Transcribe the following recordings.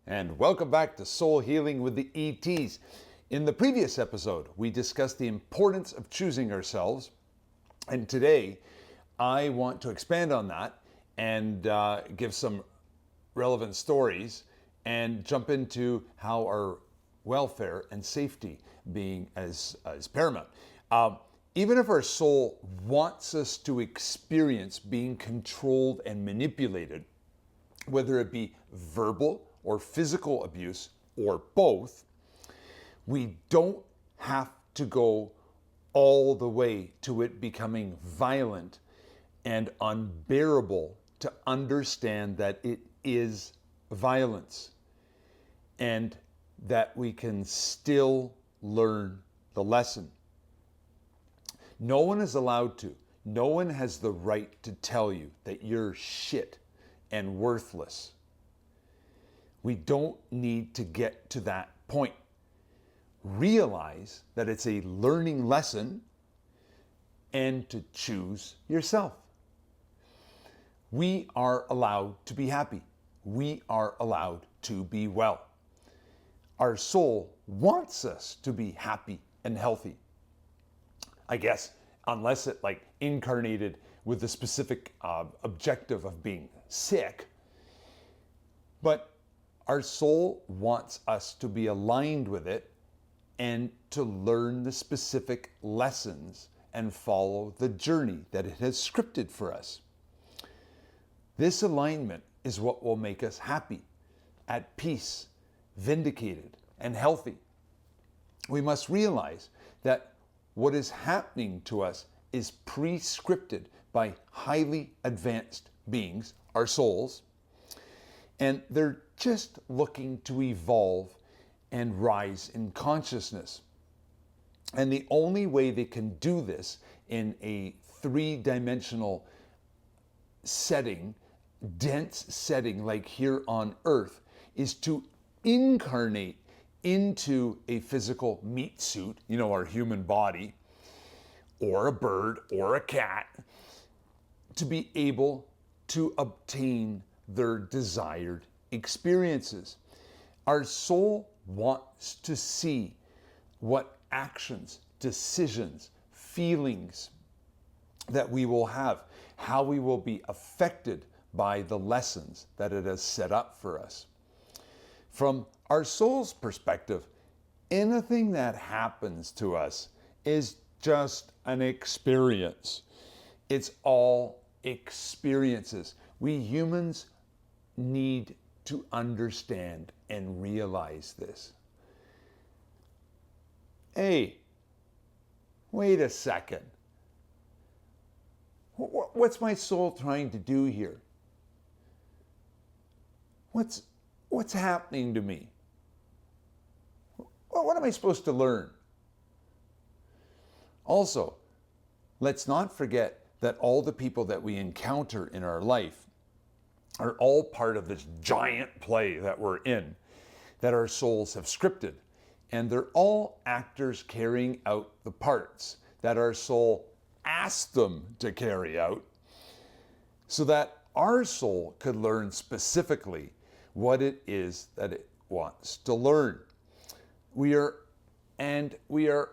And welcome back to Soul Healing with the ETs. In the previous episode, we discussed the importance of choosing ourselves. And today, I want to expand on that and give some relevant stories and jump into how our welfare and safety being as paramount. Even if our soul wants us to experience being controlled and manipulated, whether it be verbal or physical abuse or both, we don't have to go all the way to it becoming violent and unbearable to understand that it is violence and that we can still learn the lesson. No one is allowed to. No one has the right to tell you that you're shit and worthless. We don't need to get to that point. Realize that it's a learning lesson and to choose yourself. We are allowed to be happy. We are allowed to be well. Our soul wants us to be happy and healthy. I guess, unless it incarnated with the specific objective of being sick. But our soul wants us to be aligned with it and to learn the specific lessons and follow the journey that it has scripted for us. This alignment is what will make us happy, at peace, vindicated, and healthy. We must realize that what is happening to us is pre-scripted by highly advanced beings, our souls, and they're just looking to evolve and rise in consciousness. And the only way they can do this in a three-dimensional setting, dense setting like here on Earth, is to incarnate into a physical meat suit, our human body, or a bird or a cat, to be able to obtain their desired experiences. Our soul wants to see what actions, decisions, feelings that we will have, how we will be affected by the lessons that it has set up for us. From our soul's perspective, anything that happens to us is just an experience. It's all experiences. We humans need to understand and realize this. Hey, wait a second. What's my soul trying to do here? What's happening to me? What am I supposed to learn? Also, let's not forget that all the people that we encounter in our life are all part of this giant play that we're in, that our souls have scripted. And they're all actors carrying out the parts that our soul asked them to carry out, so that our soul could learn specifically what it is that it wants to learn. We are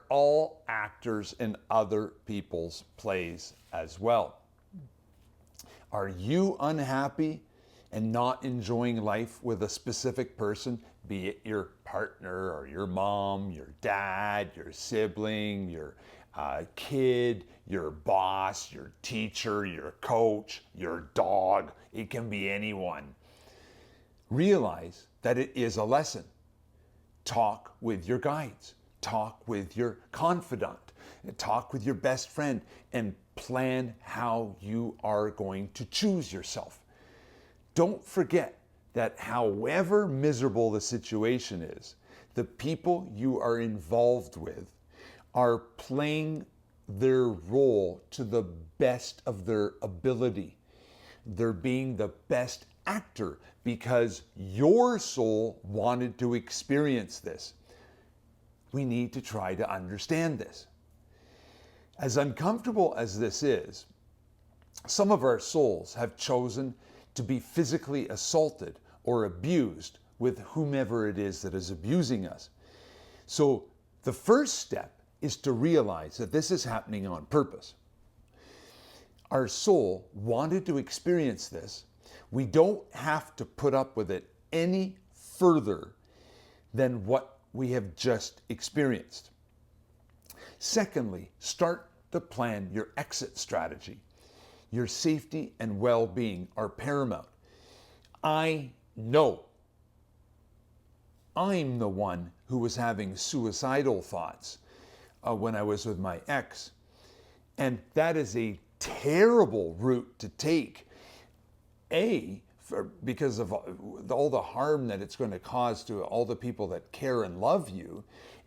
all actors in other people's plays as well. Are you unhappy and not enjoying life with a specific person, be it your partner or your mom, your dad, your sibling, your kid, your boss, your teacher, your coach, your dog? It can be anyone. Realize that it is a lesson. Talk with your guides. Talk with your confidant. Talk with your best friend and plan how you are going to choose yourself. Don't forget that however miserable the situation is, the people you are involved with are playing their role to the best of their ability. They're being the best actor because your soul wanted to experience this. We need to try to understand this. As uncomfortable as this is, some of our souls have chosen to be physically assaulted or abused with whomever it is that is abusing us. So the first step is to realize that this is happening on purpose. Our soul wanted to experience this. We don't have to put up with it any further than what we have just experienced. Secondly, start to plan your exit strategy. Your safety and well-being are paramount. I know I'm the one who was having suicidal thoughts when I was with my ex. And that is a terrible route to take. Because of all the harm that it's going to cause to all the people that care and love you.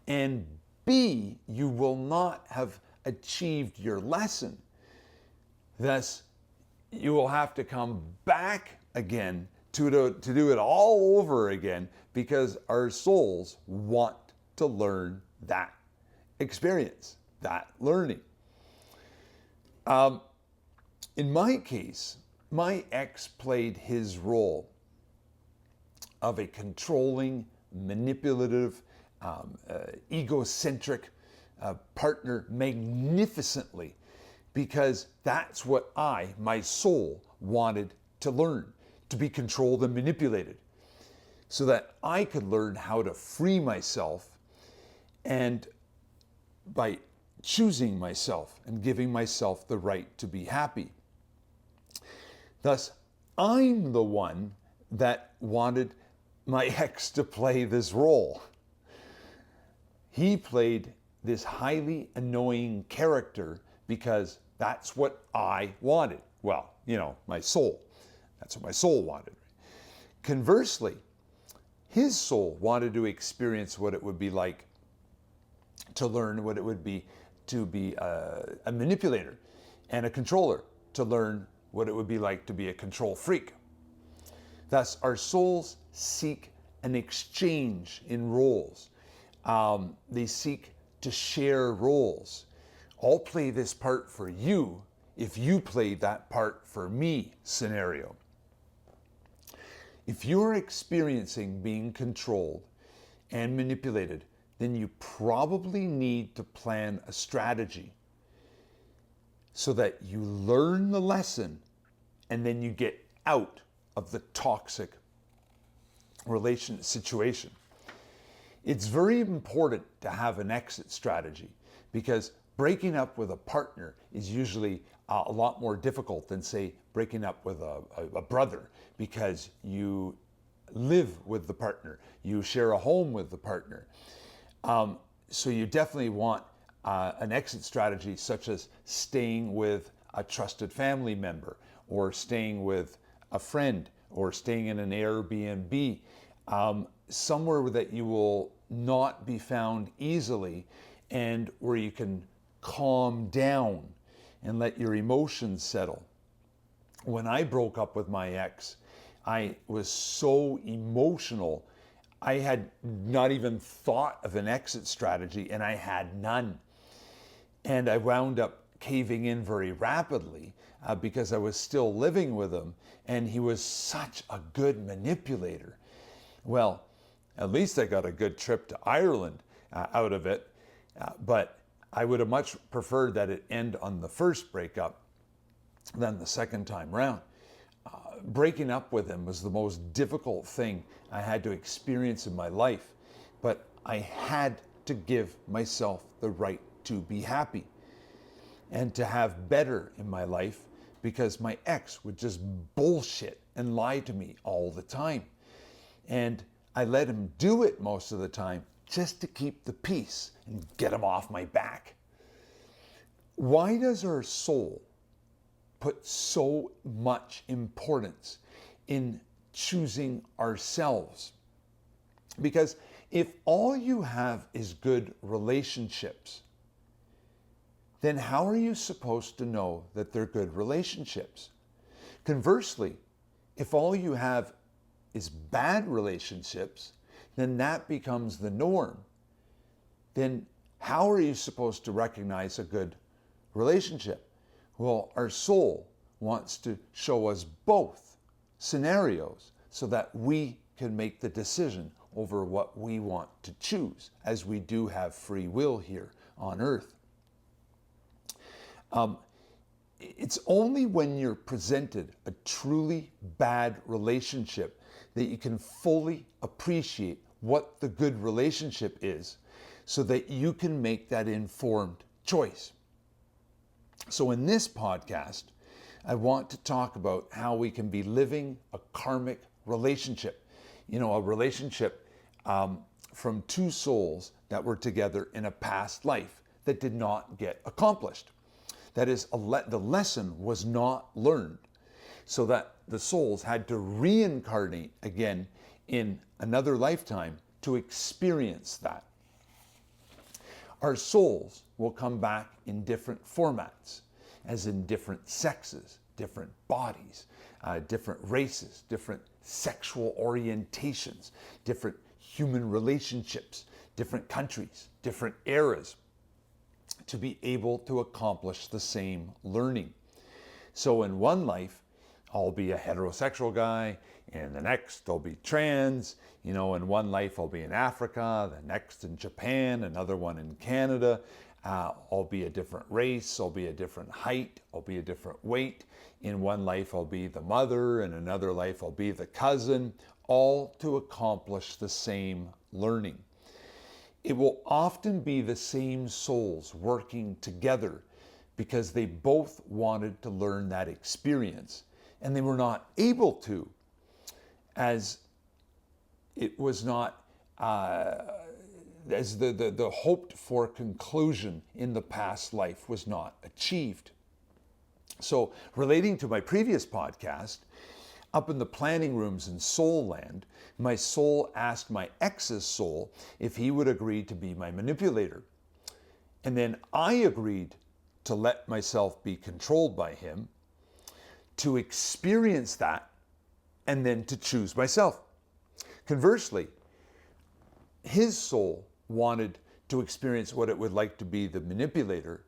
And B, you will not have achieved your lesson. Thus, you will have to come back again to do it all over again, because our souls want to learn that experience, that learning. In my case, my ex played his role of a controlling, manipulative, egocentric partner magnificently, because that's what my soul, wanted to learn, to be controlled and manipulated, so that I could learn how to free myself, and by choosing myself and giving myself the right to be happy. Thus, I'm the one that wanted my ex to play this role. He played this highly annoying character because that's what I wanted. Well, my soul. That's what my soul wanted. Conversely, his soul wanted to experience what it would be like to learn what it would be to be a manipulator and a controller, to learn what it would be like to be a control freak. Thus, our souls seek an exchange in roles. They seek to share roles. I'll play this part for you if you play that part for me scenario. If you're experiencing being controlled and manipulated, then you probably need to plan a strategy so that you learn the lesson and then you get out of the toxic situation. It's very important to have an exit strategy, because breaking up with a partner is usually a lot more difficult than, say, breaking up with a brother, because you live with the partner, you share a home with the partner. So you definitely want an exit strategy, such as staying with a trusted family member, or staying with a friend, or staying in an Airbnb, somewhere that you will not be found easily, and where you can calm down and let your emotions settle. When I broke up with my ex, I was so emotional. I had not even thought of an exit strategy, and I had none. And I wound up caving in very rapidly because I was still living with him, and he was such a good manipulator. Well, at least I got a good trip to Ireland out of it, but I would have much preferred that it end on the first breakup than the second time round. Breaking up with him was the most difficult thing I had to experience in my life, but I had to give myself the right to be happy and to have better in my life, because my ex would just bullshit and lie to me all the time. And I let him do it most of the time just to keep the peace and get him off my back. Why does our soul put so much importance in choosing ourselves? Because if all you have is good relationships, then how are you supposed to know that they're good relationships? Conversely, if all you have is bad relationships, then that becomes the norm. Then how are you supposed to recognize a good relationship? Well, our soul wants to show us both scenarios so that we can make the decision over what we want to choose, as we do have free will here on earth. It's only when you're presented a truly bad relationship that you can fully appreciate what the good relationship is, so that you can make that informed choice. So in this podcast, I want to talk about how we can be living a karmic relationship. You know, a relationship from two souls that were together in a past life that did not get accomplished. That is, the lesson was not learned, so that the souls had to reincarnate again in another lifetime to experience that. Our souls will come back in different formats, as in different sexes, different bodies, different races, different sexual orientations, different human relationships, different countries, different eras, to be able to accomplish the same learning. So in one life, I'll be a heterosexual guy, and the next I'll be trans. You know, in one life I'll be in Africa, the next in Japan, another one in Canada. I'll be a different race, I'll be a different height, I'll be a different weight. In one life I'll be the mother, in another life I'll be the cousin, all to accomplish the same learning. It will often be the same souls working together because they both wanted to learn that experience, and they were not able to, as it was not as the hoped for conclusion in the past life was not achieved. So relating to my previous podcast, up in the planning rooms in Soul Land, my soul asked my ex's soul if he would agree to be my manipulator. And then I agreed to let myself be controlled by him, to experience that, and then to choose myself. Conversely, his soul wanted to experience what it would like to be the manipulator,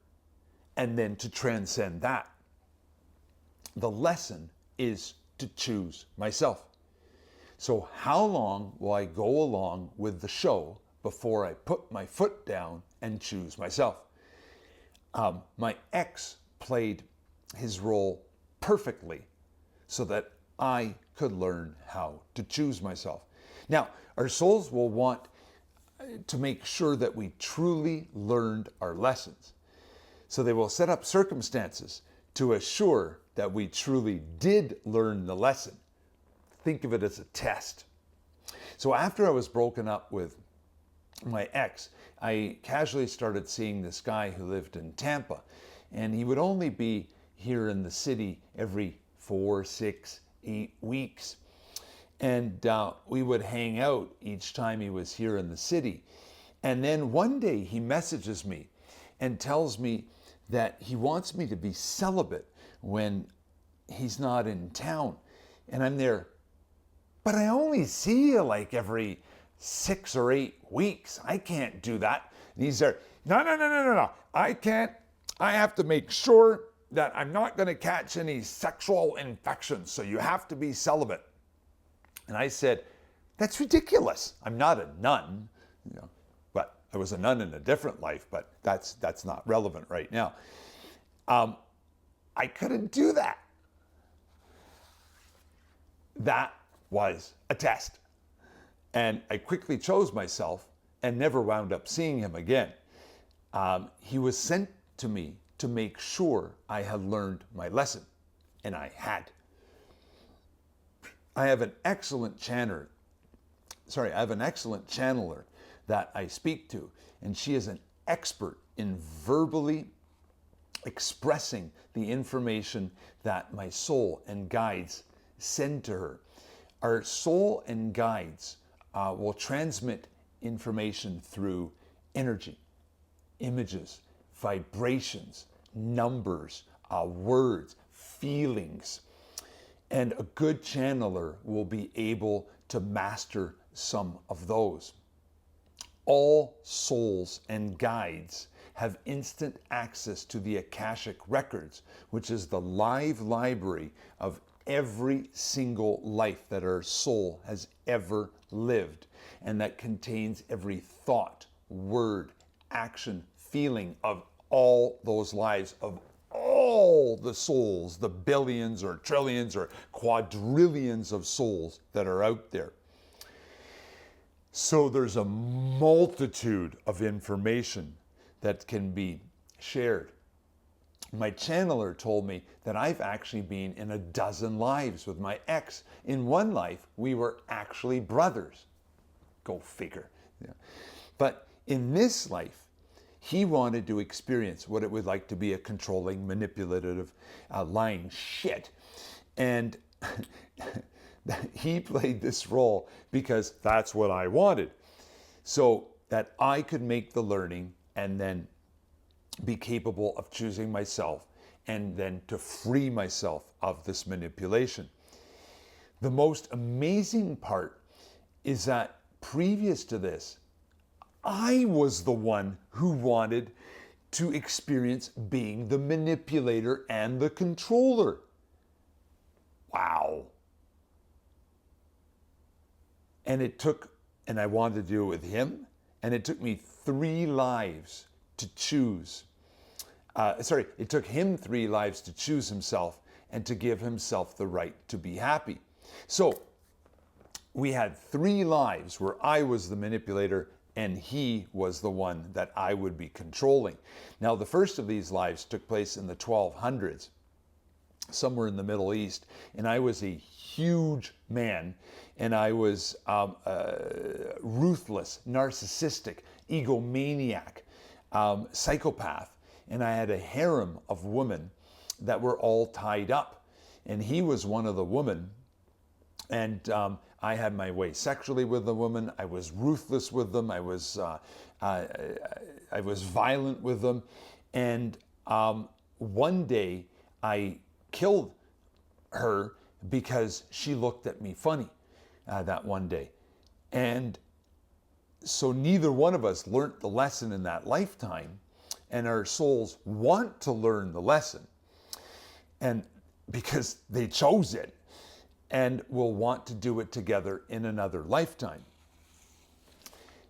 and then to transcend that. The lesson is to choose myself. So how long will I go along with the show before I put my foot down and choose myself? My ex played his role perfectly so that I could learn how to choose myself. Now, our souls will want to make sure that we truly learned our lessons. So they will set up circumstances to assure that we truly did learn the lesson. Think of it as a test. So after I was broken up with my ex, I casually started seeing this guy who lived in Tampa, and he would only be here in the city every 4, 6, 8 weeks. And we would hang out each time he was here in the city. And then one day he messages me and tells me that he wants me to be celibate when he's not in town. And I'm there, but I only see you like every 6 or 8 weeks. I can't do that. And he's there, no. I can't. I have to make sure that I'm not going to catch any sexual infections. So you have to be celibate. And I said, that's ridiculous. I'm not a nun, but I was a nun in a different life, but that's not relevant right now. I couldn't do that. That was a test. And I quickly chose myself and never wound up seeing him again. He was sent to me to make sure I had learned my lesson, and I had. I have an excellent channeler that I speak to, and she is an expert in verbally expressing the information that my soul and guides send to her. Our soul and guides will transmit information through energy, images, vibrations, numbers, words, feelings. And a good channeler will be able to master some of those. All souls and guides have instant access to the Akashic Records, which is the live library of every single life that our soul has ever lived, and that contains every thought, word, action, feeling of all those lives of all the souls, the billions or trillions or quadrillions of souls that are out there. So there's a multitude of information that can be shared. My channeler told me that I've actually been in a dozen lives with my ex. In one life, we were actually brothers. Go figure. Yeah. But in this life, he wanted to experience what it would like to be a controlling, manipulative, lying shit. And he played this role because that's what I wanted. So that I could make the learning and then be capable of choosing myself and then to free myself of this manipulation. The most amazing part is that previous to this, I was the one who wanted to experience being the manipulator and the controller. Wow. And I wanted to do it with him, and it took me 3 lives to choose. It took him 3 lives to choose himself and to give himself the right to be happy. So we had 3 lives where I was the manipulator and he was the one that I would be controlling. Now, the first of these lives took place in the 1200s, somewhere in the Middle East, and I was a huge man, and I was ruthless, narcissistic, egomaniac, psychopath, and I had a harem of women that were all tied up, and he was one of the women, and I had my way sexually with the women. I was ruthless with them. I was violent with them, and one day I killed her because she looked at me funny that one day. And so neither one of us learned the lesson in that lifetime, and our souls want to learn the lesson, and because they chose it, and will want to do it together in another lifetime.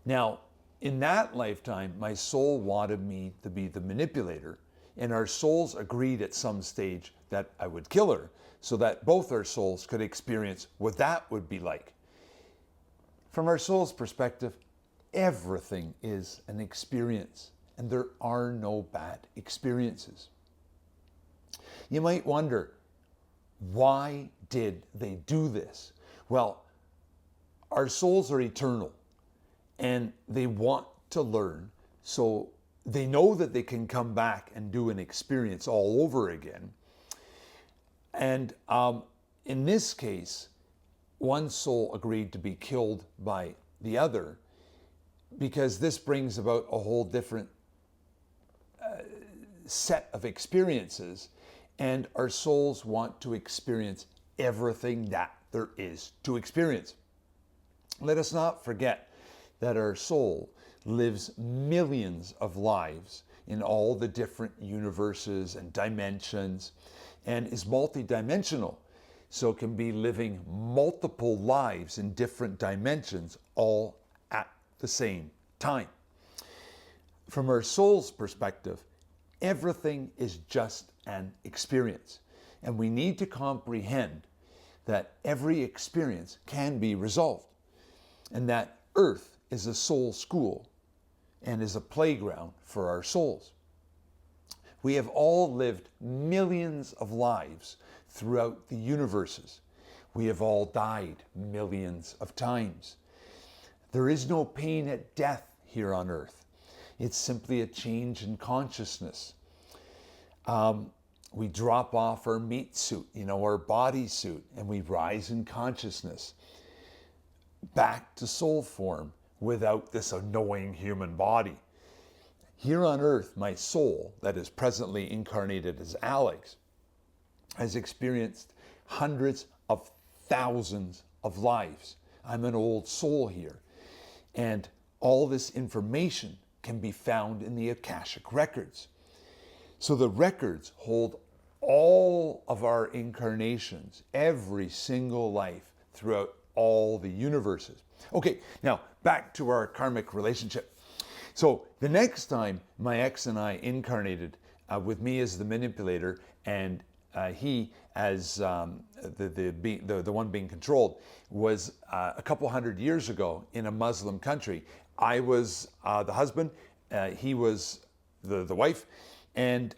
Now, in that lifetime, my soul wanted me to be the manipulator, and our souls agreed at some stage that I would kill her so that both our souls could experience what that would be like. From our soul's perspective, everything is an experience, and there are no bad experiences. You might wonder, why did they do this? Well, our souls are eternal, and they want to learn, so they know that they can come back and do an experience all over again. And in this case, one soul agreed to be killed by the other because this brings about a whole different set of experiences, and our souls want to experience everything that there is to experience. Let us not forget that our soul lives millions of lives in all the different universes and dimensions, and is multidimensional, so can be living multiple lives in different dimensions all at the same time. From our soul's perspective, everything is just an experience, and we need to comprehend that every experience can be resolved, and that Earth is a soul school and is a playground for our souls. We have all lived millions of lives throughout the universes. We have all died millions of times. There is no pain at death here on Earth. It's simply a change in consciousness. We drop off our meat suit, our body suit, and we rise in consciousness back to soul form without this annoying human body. Here on Earth, my soul, that is presently incarnated as Alex, has experienced hundreds of thousands of lives. I'm an old soul here, and all this information can be found in the Akashic records. So the records hold all of our incarnations, every single life throughout all the universes. Okay, now back to our karmic relationship. So the next time my ex and I incarnated, with me as the manipulator and he as the one being controlled, was a couple hundred years ago in a Muslim country. I was the husband, he was the wife, and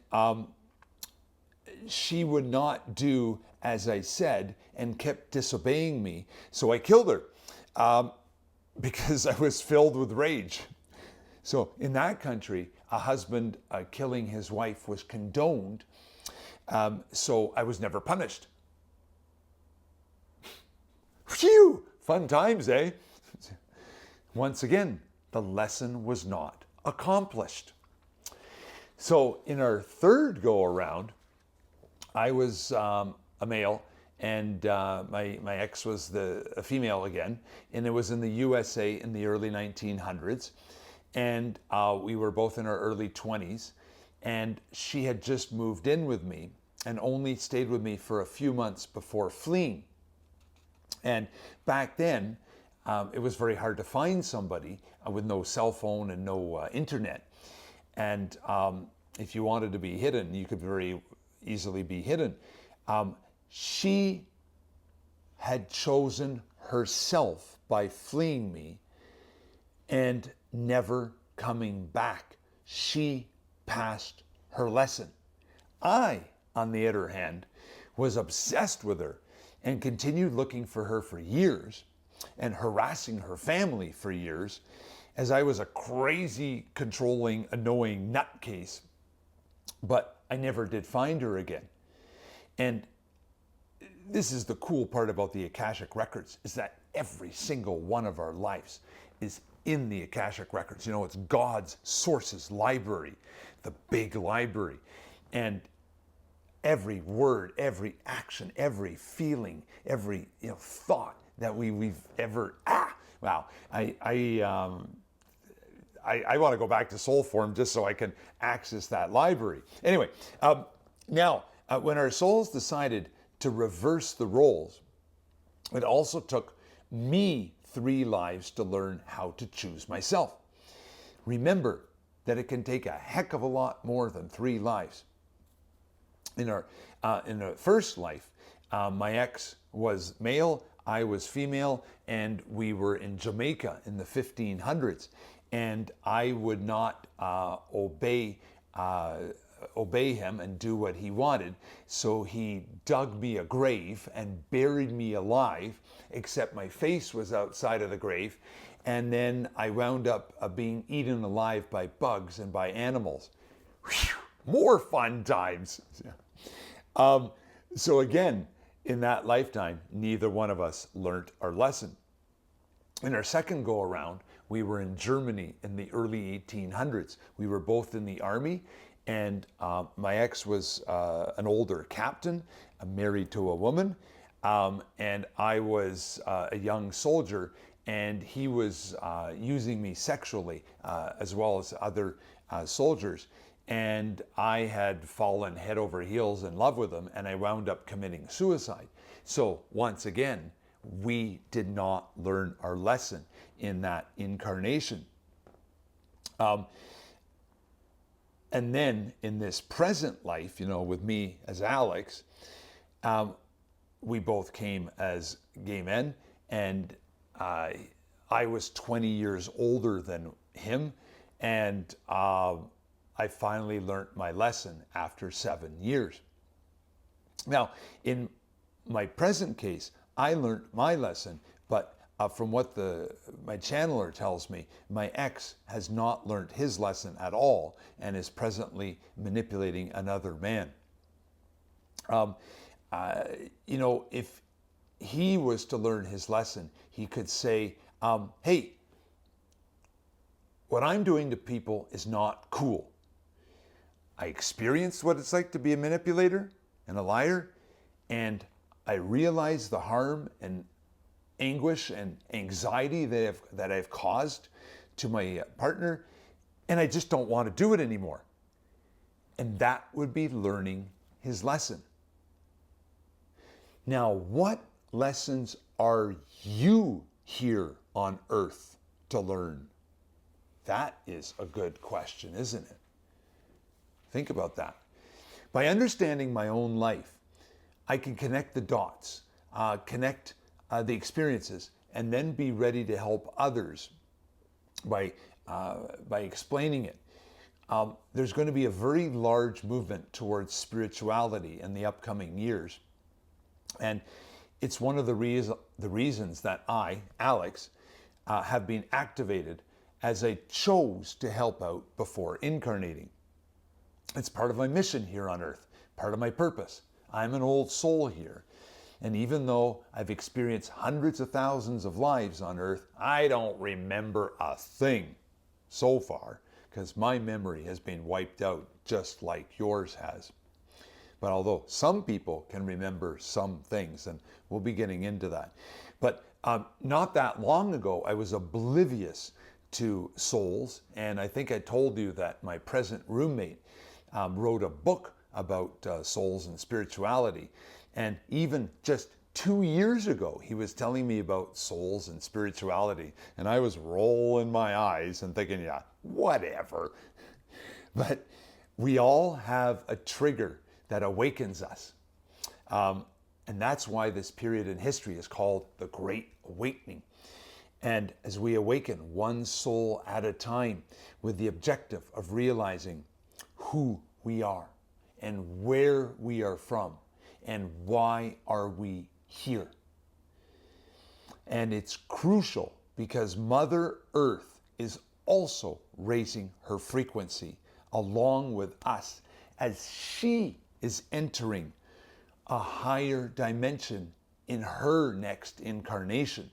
she would not do as I said and kept disobeying me. So I killed her because I was filled with rage. So in that country, a husband killing his wife was condoned. So I was never punished. Phew! Fun times, eh? Once again, the lesson was not accomplished. So in our third go around, I was a male, and my ex was a female again, and it was in the USA in the early 1900s, and we were both in our early 20s, and she had just moved in with me and only stayed with me for a few months before fleeing. And back then, it was very hard to find somebody with no cell phone and no internet. And if you wanted to be hidden, you could very easily be hidden. She had chosen herself by fleeing me and never coming back. She passed her lesson. I, on the other hand, was obsessed with her and continued looking for her for years and harassing her family for years, as I was a crazy, controlling, annoying nutcase. But I never did find her again. And this is the cool part about the Akashic Records, is that every single one of our lives is in the Akashic Records. You know, it's God's sources library, the big library. And every word, every action, every feeling, every thought that we've ever wow. I want to go back to soul form just so I can access that library. Anyway, now when our souls decided to reverse the roles, it also took me 3 lives to learn how to choose myself. Remember that it can take a heck of a lot more than 3 lives. In the first life, my ex was male, I was female, and we were in Jamaica in the 1500s. And I would not obey him and do what he wanted. So he dug me a grave and buried me alive, except my face was outside of the grave. And then I wound up being eaten alive by bugs and by animals. Whew, more fun times. So again, in that lifetime, neither one of us learnt our lesson. In our second go around, we were in Germany in the early 1800s. We were both in the army, and my ex was an older captain, married to a woman, and I was a young soldier, and he was using me sexually as well as other soldiers. And I had fallen head over heels in love with him, and I wound up committing suicide. So once again, we did not learn our lesson in that incarnation. And then in this present life, with me as Alex, we both came as gay men, and I was 20 years older than him, and I finally learned my lesson after 7 years. Now, in my present case, I learned my lesson, but from what my channeler tells me, my ex has not learned his lesson at all and is presently manipulating another man. If he was to learn his lesson, he could say, hey, what I'm doing to people is not cool. I experienced what it's like to be a manipulator and a liar, and I realize the harm and anguish and anxiety that I've caused to my partner, and I just don't want to do it anymore. And that would be learning his lesson. Now, what lessons are you here on earth to learn? That is a good question, isn't it? Think about that. By understanding my own life, I can connect the dots, connect the experiences, and then be ready to help others by explaining it. There's going to be a very large movement towards spirituality in the upcoming years. And it's one of the reasons that I, Alex, have been activated as I chose to help out before incarnating. It's part of my mission here on earth, part of my purpose. I'm an old soul here. And even though I've experienced hundreds of thousands of lives on earth, I don't remember a thing so far, because my memory has been wiped out just like yours has. But although some people can remember some things, and we'll be getting into that. But not that long ago, I was oblivious to souls. And I think I told you that my present roommate wrote a book about souls and spirituality. And even just 2 years ago, he was telling me about souls and spirituality. And I was rolling my eyes and thinking, yeah, whatever. But we all have a trigger that awakens us. And that's why this period in history is called the Great Awakening. And as we awaken one soul at a time with the objective of realizing who we are and where we are from and why are we here. And it's crucial because Mother Earth is also raising her frequency along with us as she is entering a higher dimension in her next incarnation.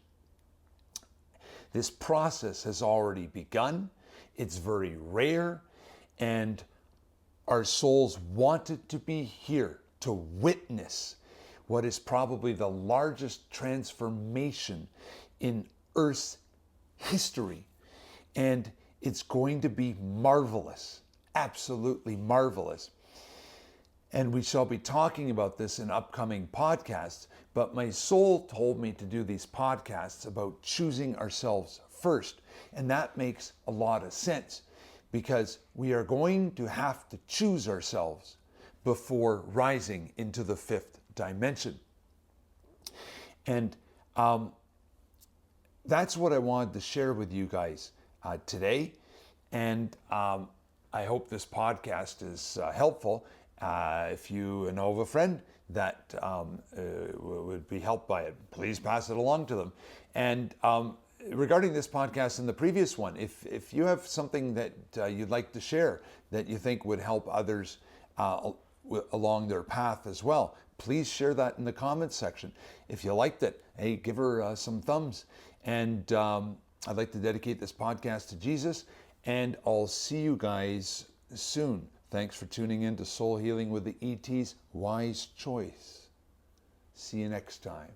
This process has already begun. It's very rare, and our souls wanted to be here to witness what is probably the largest transformation in Earth's history. And it's going to be marvelous, absolutely marvelous. And we shall be talking about this in upcoming podcasts, but my soul told me to do these podcasts about choosing ourselves first. And that makes a lot of sense because we are going to have to choose ourselves before rising into the fifth dimension. And that's what I wanted to share with you guys today. And I hope this podcast is helpful. If you know of a friend that would be helped by it, please pass it along to them. And regarding this podcast and the previous one, if you have something that you'd like to share that you think would help others along their path as well, please share that in the comments section. If you liked it, hey, give her some thumbs. And I'd like to dedicate this podcast to Jesus, and I'll see you guys soon. Thanks for tuning in to Soul Healing with the ET's Wise Choice. See you next time.